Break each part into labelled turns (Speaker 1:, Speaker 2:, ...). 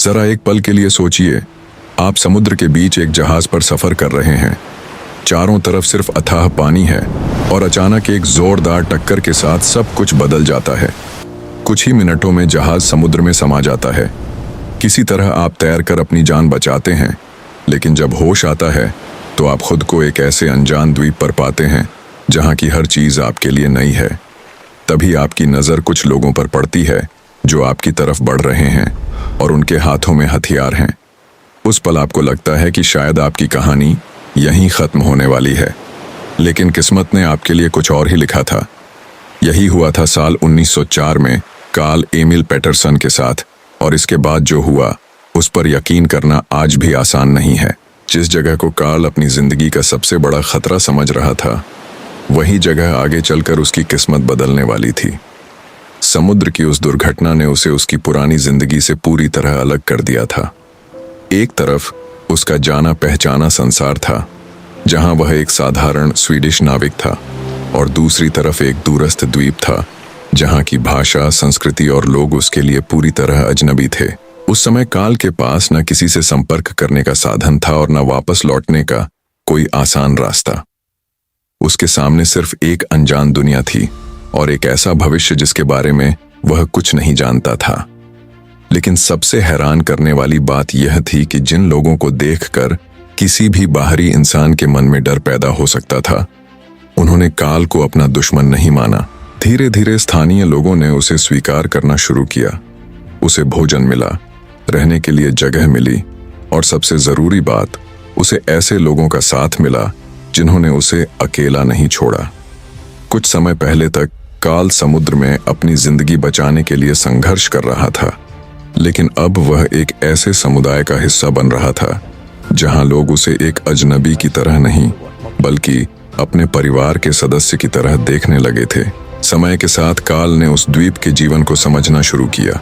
Speaker 1: जरा एक पल के लिए सोचिए, आप समुद्र के बीच एक जहाज पर सफर कर रहे हैं। चारों तरफ सिर्फ अथाह पानी है और अचानक एक जोरदार टक्कर के साथ सब कुछ बदल जाता है। कुछ ही मिनटों में जहाज समुद्र में समा जाता है। किसी तरह आप तैरकर अपनी जान बचाते हैं, लेकिन जब होश आता है तो आप खुद को एक ऐसे अनजान द्वीप पर पाते हैं जहां की हर चीज आपके लिए नई है। तभी आपकी नजर कुछ लोगों पर पड़ती है जो आपकी तरफ बढ़ रहे हैं और उनके हाथों में हथियार हैं। उस पल आपको लगता है कि शायद आपकी कहानी यहीं खत्म होने वाली है, लेकिन किस्मत ने आपके लिए कुछ और ही लिखा था। यही हुआ था साल 1904 में कार्ल एमिल पैटरसन के साथ, और इसके बाद जो हुआ उस पर यकीन करना आज भी आसान नहीं है। जिस जगह को कार्ल अपनी जिंदगी का सबसे बड़ा खतरा समझ रहा था, वही जगह आगे चलकर उसकी किस्मत बदलने वाली थी। समुद्र की उस दुर्घटना ने उसे उसकी पुरानी जिंदगी से पूरी तरह अलग कर दिया था। एक तरफ उसका जाना पहचाना संसार था, जहां वह एक साधारण स्वीडिश नाविक था, और दूसरी तरफ एक दूरस्थ द्वीप था जहां की भाषा, संस्कृति और लोग उसके लिए पूरी तरह अजनबी थे। उस समय काल के पास न किसी से संपर्क करने का साधन था और न वापस लौटने का कोई आसान रास्ता। उसके सामने सिर्फ एक अनजान दुनिया थी और एक ऐसा भविष्य जिसके बारे में वह कुछ नहीं जानता था। लेकिन सबसे हैरान करने वाली बात यह थी कि जिन लोगों को देखकर किसी भी बाहरी इंसान के मन में डर पैदा हो सकता था, उन्होंने काल को अपना दुश्मन नहीं माना। धीरे धीरे स्थानीय लोगों ने उसे स्वीकार करना शुरू किया। उसे भोजन मिला, रहने के लिए जगह मिली, और सबसे जरूरी बात, उसे ऐसे लोगों का साथ मिला जिन्होंने उसे अकेला नहीं छोड़ा। कुछ समय पहले तक काल समुद्र में अपनी जिंदगी बचाने के लिए संघर्ष कर रहा था, लेकिन अब वह एक ऐसे समुदाय का हिस्सा बन रहा था जहां लोग उसे एक अजनबी की तरह नहीं, बल्कि अपने परिवार के सदस्य की तरह देखने लगे थे। समय के साथ काल ने उस द्वीप के जीवन को समझना शुरू किया।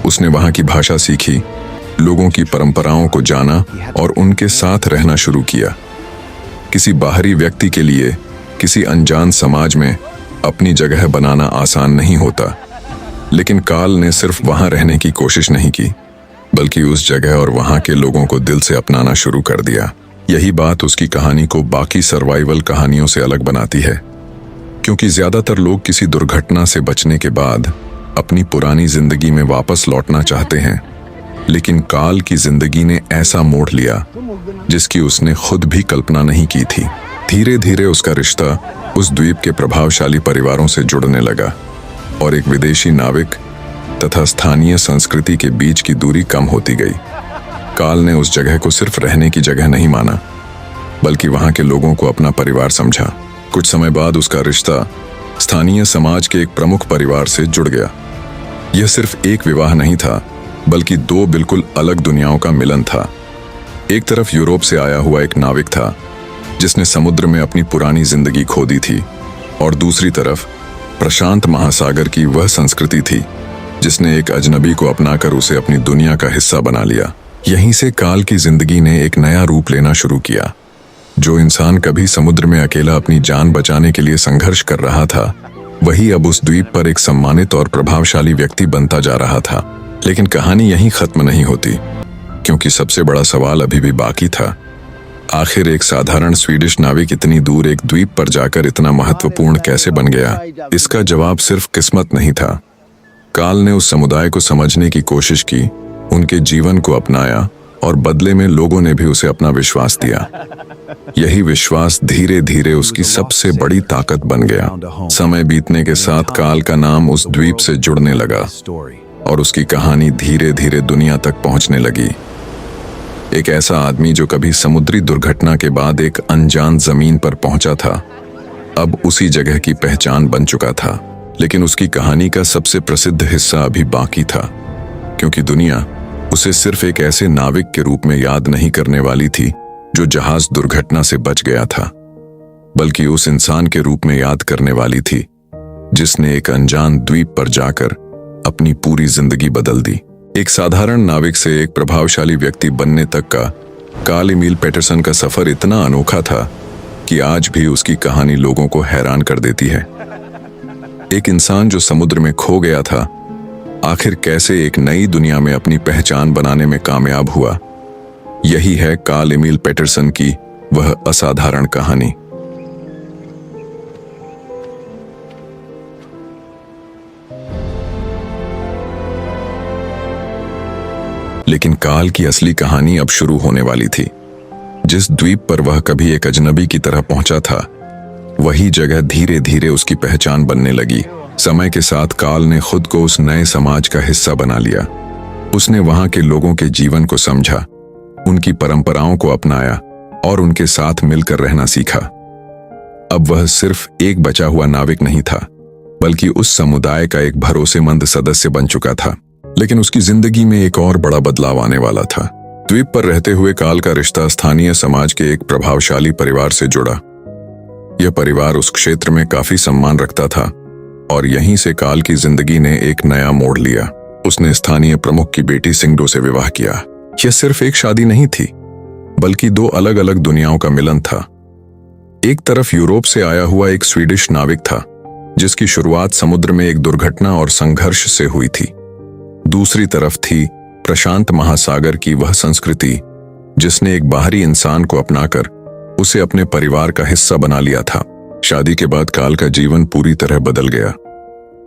Speaker 1: उसने वहां की भाषा सीखी, लोगों की परंपराओं को जाना और उनके साथ रहना शुरू किया। किसी बाहरी व्यक्ति के लिए किसी अनजान समाज में अपनी जगह बनाना आसान नहीं होता, लेकिन काल ने सिर्फ वहां रहने की कोशिश नहीं की, बल्कि उस जगह और वहां के लोगों को दिल से अपनाना शुरू कर दिया। यही बात उसकी कहानी को बाकी सर्वाइवल कहानियों से अलग बनाती है, क्योंकि ज्यादातर लोग किसी दुर्घटना से बचने के बाद अपनी पुरानी जिंदगी में वापस लौटना चाहते हैं, लेकिन काल की जिंदगी ने ऐसा मोड़ लिया जिसकी उसने खुद भी कल्पना नहीं की थी। धीरे धीरे उसका रिश्ता उस द्वीप के प्रभावशाली परिवारों से जुड़ने लगा, और एक विदेशी नाविक तथा स्थानीय संस्कृति के बीच की दूरी कम होती गई। काल ने उस जगह को सिर्फ रहने की जगह नहीं माना, बल्कि वहां के लोगों को अपना परिवार समझा। कुछ समय बाद उसका रिश्ता स्थानीय समाज के एक प्रमुख परिवार से जुड़ गया। यह सिर्फ एक विवाह नहीं था, बल्कि दो बिल्कुल अलग दुनियाओं का मिलन था। एक तरफ यूरोप से आया हुआ एक नाविक था जिसने समुद्र में अपनी पुरानी जिंदगी खो दी थी, और दूसरी तरफ प्रशांत महासागर की वह संस्कृति थी जिसने एक अजनबी को अपनाकर उसे अपनी दुनिया का हिस्सा बना लिया। यहीं से काल की जिंदगी ने एक नया रूप लेना शुरू किया। जो इंसान कभी समुद्र में अकेला अपनी जान बचाने के लिए संघर्ष कर रहा था, वही अब उस द्वीप पर एक सम्मानित और प्रभावशाली व्यक्ति बनता जा रहा था। लेकिन कहानी यहीं खत्म नहीं होती, क्योंकि सबसे बड़ा सवाल अभी भी बाकी था। आखिर एक साधारण स्वीडिश नाविक इतनी दूर एक द्वीप पर जाकर इतना महत्वपूर्ण कैसे बन गया? इसका जवाब सिर्फ किस्मत नहीं था। काल ने उस समुदाय को समझने की कोशिश की, उनके जीवन को अपनाया, और बदले में लोगों ने भी उसे अपना विश्वास दिया। यही विश्वास धीरे धीरे उसकी सबसे बड़ी ताकत बन गया। समय बीतने के साथ काल का नाम उस द्वीप से जुड़ने लगा, और उसकी कहानी धीरे धीरे दुनिया तक पहुंचने लगी। एक ऐसा आदमी जो कभी समुद्री दुर्घटना के बाद एक अनजान जमीन पर पहुंचा था, अब उसी जगह की पहचान बन चुका था। लेकिन उसकी कहानी का सबसे प्रसिद्ध हिस्सा अभी बाकी था, क्योंकि दुनिया उसे सिर्फ एक ऐसे नाविक के रूप में याद नहीं करने वाली थी जो जहाज दुर्घटना से बच गया था, बल्कि उस इंसान के रूप में याद करने वाली थी जिसने एक अनजान द्वीप पर जाकर अपनी पूरी जिंदगी बदल दी। एक साधारण नाविक से एक प्रभावशाली व्यक्ति बनने तक का कार्ल एमिल पैटरसन का सफर इतना अनोखा था कि आज भी उसकी कहानी लोगों को हैरान कर देती है। एक इंसान जो समुद्र में खो गया था, आखिर कैसे एक नई दुनिया में अपनी पहचान बनाने में कामयाब हुआ। यही है कार्ल एमिल पेटरसन की वह असाधारण कहानी। लेकिन कार्ल की असली कहानी अब शुरू होने वाली थी। जिस द्वीप पर वह कभी एक अजनबी की तरह पहुंचा था, वही जगह धीरे धीरे उसकी पहचान बनने लगी। समय के साथ कार्ल ने खुद को उस नए समाज का हिस्सा बना लिया। उसने वहां के लोगों के जीवन को समझा, उनकी परंपराओं को अपनाया और उनके साथ मिलकर रहना सीखा। अब वह सिर्फ एक बचा हुआ नाविक नहीं था, बल्कि उस समुदाय का एक भरोसेमंद सदस्य बन चुका था। लेकिन उसकी जिंदगी में एक और बड़ा बदलाव आने वाला था। द्वीप पर रहते हुए कार्ल का रिश्ता स्थानीय समाज के एक प्रभावशाली परिवार से जुड़ा। यह परिवार उस क्षेत्र में काफी सम्मान रखता था और यहीं से कार्ल की जिंदगी ने एक नया मोड़ लिया। उसने स्थानीय प्रमुख की बेटी सिंगडो से विवाह किया। यह सिर्फ एक शादी नहीं थी, बल्कि दो अलग अलग दुनियाओं का मिलन था। एक तरफ यूरोप से आया हुआ एक स्वीडिश नाविक था, जिसकी शुरुआत समुद्र में एक दुर्घटना और संघर्ष से हुई थी। दूसरी तरफ थी प्रशांत महासागर की वह संस्कृति, जिसने एक बाहरी इंसान को अपनाकर उसे अपने परिवार का हिस्सा बना लिया था। शादी के बाद कार्ल का जीवन पूरी तरह बदल गया।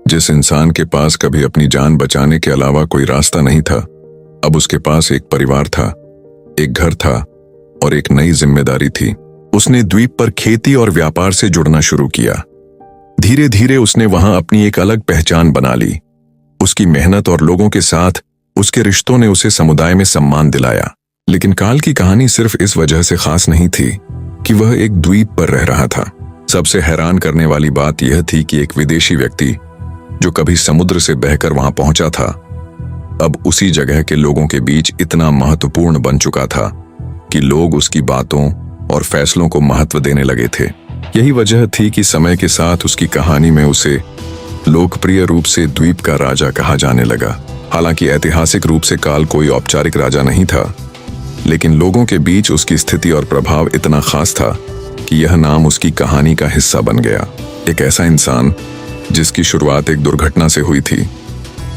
Speaker 1: जिस इंसान के पास कभी अपनी जान बचाने के अलावा कोई रास्ता नहीं था, अब उसके पास एक परिवार था, एक घर था और एक नई जिम्मेदारी थी। उसने द्वीप पर खेती और व्यापार से जुड़ना शुरू किया। धीरे धीरे उसने वहां अपनी एक अलग पहचान बना ली। उसकी मेहनत और लोगों के साथ उसके रिश्तों ने उसे समुदाय में सम्मान दिलाया। लेकिन कार्ल की कहानी सिर्फ इस वजह से खास नहीं थी कि वह एक द्वीप पर रह रहा था। सबसे हैरान करने वाली बात यह थी कि एक विदेशी व्यक्ति जो कभी समुद्र से बहकर वहां पहुंचा था, अब उसी जगह के लोगों के बीच इतना महत्वपूर्ण बन चुका था कि लोग उसकी बातों और फैसलों को महत्व देने लगे थे। यही वजह थी कि समय के साथ उसकी कहानी में उसे लोकप्रिय रूप से द्वीप का राजा कहा जाने लगा। हालांकि ऐतिहासिक रूप से कार्ल कोई औपचारिक राजा नहीं था, लेकिन लोगों के बीच उसकी स्थिति और प्रभाव इतना खास था कि यह नाम उसकी कहानी का हिस्सा बन गया। एक ऐसा इंसान जिसकी शुरुआत एक दुर्घटना से हुई थी,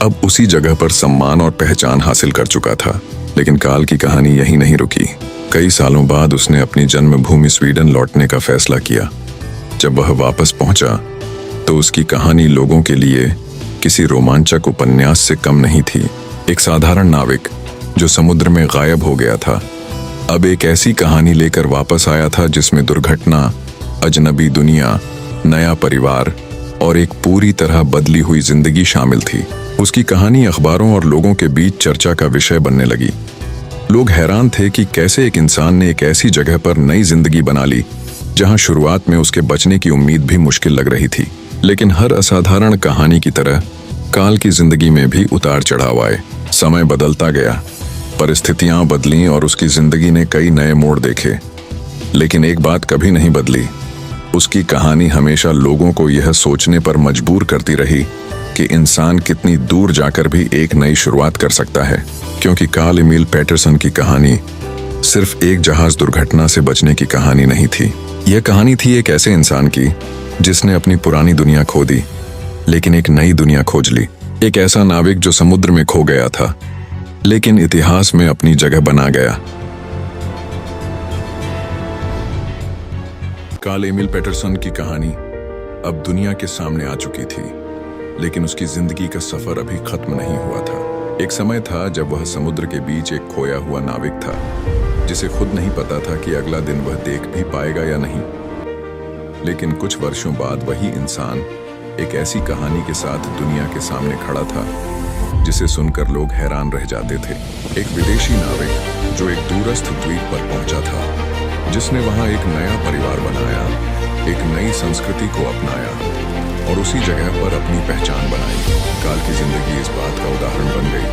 Speaker 1: अब उसी जगह पर सम्मान और पहचान हासिल कर चुका था। लेकिन कार्ल की कहानी यहीं नहीं रुकी। कई सालों बाद उसने अपनी जन्मभूमि स्वीडन लौटने का फैसला किया। जब वह वापस पहुंचा तो उसकी कहानी लोगों के लिए किसी रोमांचक उपन्यास से कम नहीं थी। एक साधारण नाविक जो समुद्र में गायब हो गया था, अब एक ऐसी कहानी लेकर वापस आया था जिसमें दुर्घटना, अजनबी दुनिया, नया परिवार और एक पूरी तरह बदली हुई जिंदगी शामिल थी। उसकी कहानी अखबारों और लोगों के बीच चर्चा का विषय बनने लगी। लोग हैरान थे कि कैसे एक इंसान ने एक ऐसी जगह पर नई जिंदगी बना ली जहां शुरुआत में उसके बचने की उम्मीद भी मुश्किल लग रही थी। लेकिन हर असाधारण कहानी की तरह कार्ल की जिंदगी में भी उतार चढ़ाव आए। समय बदलता गया, परिस्थितियां बदलीं और उसकी जिंदगी ने कई नए मोड़ देखे। लेकिन एक बात कभी नहीं बदली, उसकी कहानी हमेशा लोगों को यह सोचने पर मजबूर करती रही कि इंसान कितनी दूर जाकर भी एक नई शुरुआत कर सकता है। क्योंकि कार्ल एमिल पेटरसन की कहानी सिर्फ एक जहाज दुर्घटना से बचने की कहानी नहीं थी। यह कहानी थी एक ऐसे इंसान की जिसने अपनी पुरानी दुनिया खो दी, लेकिन एक नई दुनिया खोज ली। एक ऐसा नाविक जो समुद्र में खो गया था, लेकिन इतिहास में अपनी जगह बना गया। कार्ल एमिल पेटरसन की कहानी अब दुनिया के सामने आ चुकी थी, लेकिन उसकी जिंदगी का सफर अभी खत्म नहीं हुआ था। एक समय था जब वह समुद्र के बीच एक खोया हुआ नाविक था, जिसे खुद नहीं पता था कि अगला दिन वह देख भी पाएगा या नहीं। लेकिन कुछ वर्षों बाद वही इंसान एक ऐसी कहानी के साथ दुनिया के सामने खड़ा था जिसे सुनकर लोग हैरान रह जाते थे। एक विदेशी नाविक जो एक दूरस्थ द्वीप पर पहुंचा था, जिसने वहां एक नया परिवार बनाया, एक नई संस्कृति को अपनाया और उसी जगह पर अपनी पहचान बनाई। कार्ल की जिंदगी इस बात का उदाहरण बन गई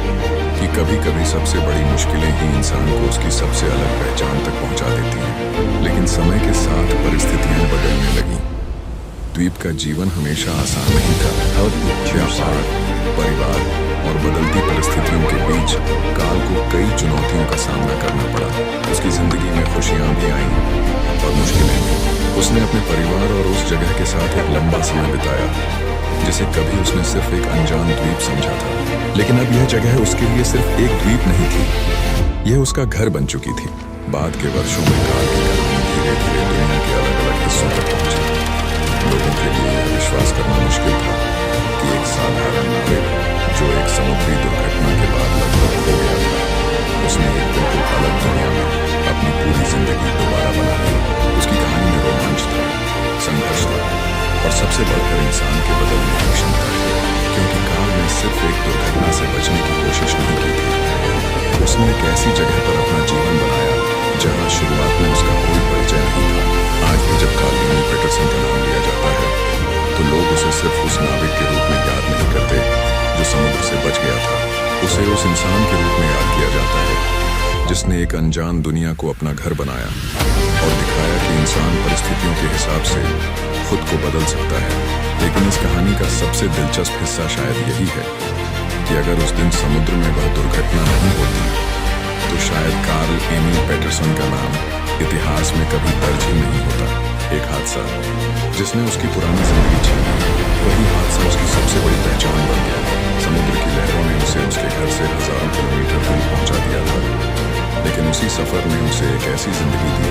Speaker 1: कि कभी कभी सबसे बड़ी मुश्किलें ही इंसान को उसकी सबसे अलग पहचान तक पहुंचा देती हैं। लेकिन समय के साथ परिस्थितियां बदलने लगी। द्वीप का जीवन हमेशा आसान नहीं था। व्यापार, परिवार और बदलती परिस्थितियों के बीच कार्ल को कई चुनौतियों का सामना करना पड़ा। उसकी जिंदगी में खुशियां भी आईं और मुश्किलें भी। उसने अपने परिवार और उस जगह के साथ एक लंबा समय बिताया जिसे कभी उसने सिर्फ एक अनजान द्वीप समझा था। लेकिन अब यह जगह उसके लिए सिर्फ एक द्वीप नहीं थी, यह उसका घर बन चुकी थी। बाद के वर्षों में काल की कहानी धीरे धीरे दुनिया के अलग अलग हिस्सों तक पहुंची। लोगों के लिए यह विश्वास करना मुश्किल था कि एक साधारण नाविक जो एक समुद्री दुर्घटना के बाद लगभग खो गया था, उसने एक बिल्कुल अलग दुनिया में अपनी पूरी जिंदगी दोबारा बना ली। उसकी कहानी में रोमांच था, संघर्ष था और सबसे बढ़कर इंसान के बदलने की क्षमता थी, क्योंकि काल ने सिर्फ एक दुर्घटना से बचने की कोशिश नहीं की थी। उसने एक ऐसी जगह पर अपना जीवन बनाया जहां शुरुआत में उसका कोई परिचय नहीं था। आज भी जब कार्ल एमिल पेटरसन का नाम लिया जाता है तो लोग उसे सिर्फ उस नाविक के रूप में याद नहीं करते जो समुद्र से बच गया था। उसे उस इंसान के रूप में याद किया जाता है जिसने एक अनजान दुनिया को अपना घर बनाया और दिखाया कि इंसान परिस्थितियों के हिसाब से खुद को बदल सकता है। लेकिन इस कहानी का सबसे दिलचस्प हिस्सा शायद यही है कि अगर उस दिन समुद्र में वह दुर्घटना नहीं होती तो शायद कार्ल एमिल पेटरसन का नाम इतिहास में कभी दर्ज ही नहीं होता। एक हादसा जिसने उसकी पुरानी जिंदगी छीन ली, वही हादसा उसकी सबसे बड़ी पहचान बन गया। समुद्र की लहरों ने उसे उसके घर से हजारों किलोमीटर दूर पहुंचा दिया था, लेकिन उसी सफर ने उसे एक ऐसी जिंदगी दी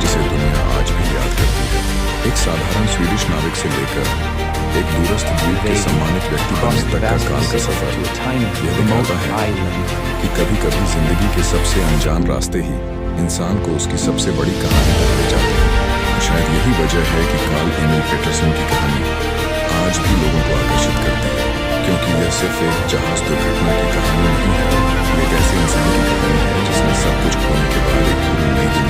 Speaker 1: जिसे दुनिया आज भी याद करती है। एक साधारण स्वीडिश नाविक से लेकर एक दूरस्थ द्वीप के सम्मानित व्यक्ति बनने तक का काल का सफर यह दिखाता है कि कभी कभी जिंदगी के सबसे अनजान रास्ते ही इंसान को उसकी सबसे बड़ी कहानी तक ले जाते हैं। शायद यही वजह है कि कार्ल एमिल पेटरसन की कहानी आज भी लोगों को आकर्षित करती है, क्योंकि यह सिर्फ एक जहाज दुर्घटना की कहानी नहीं है, एक ऐसे इंसान की कहानी है जिसने सब कुछ खोने के बाद एक पूरी नई दुनिया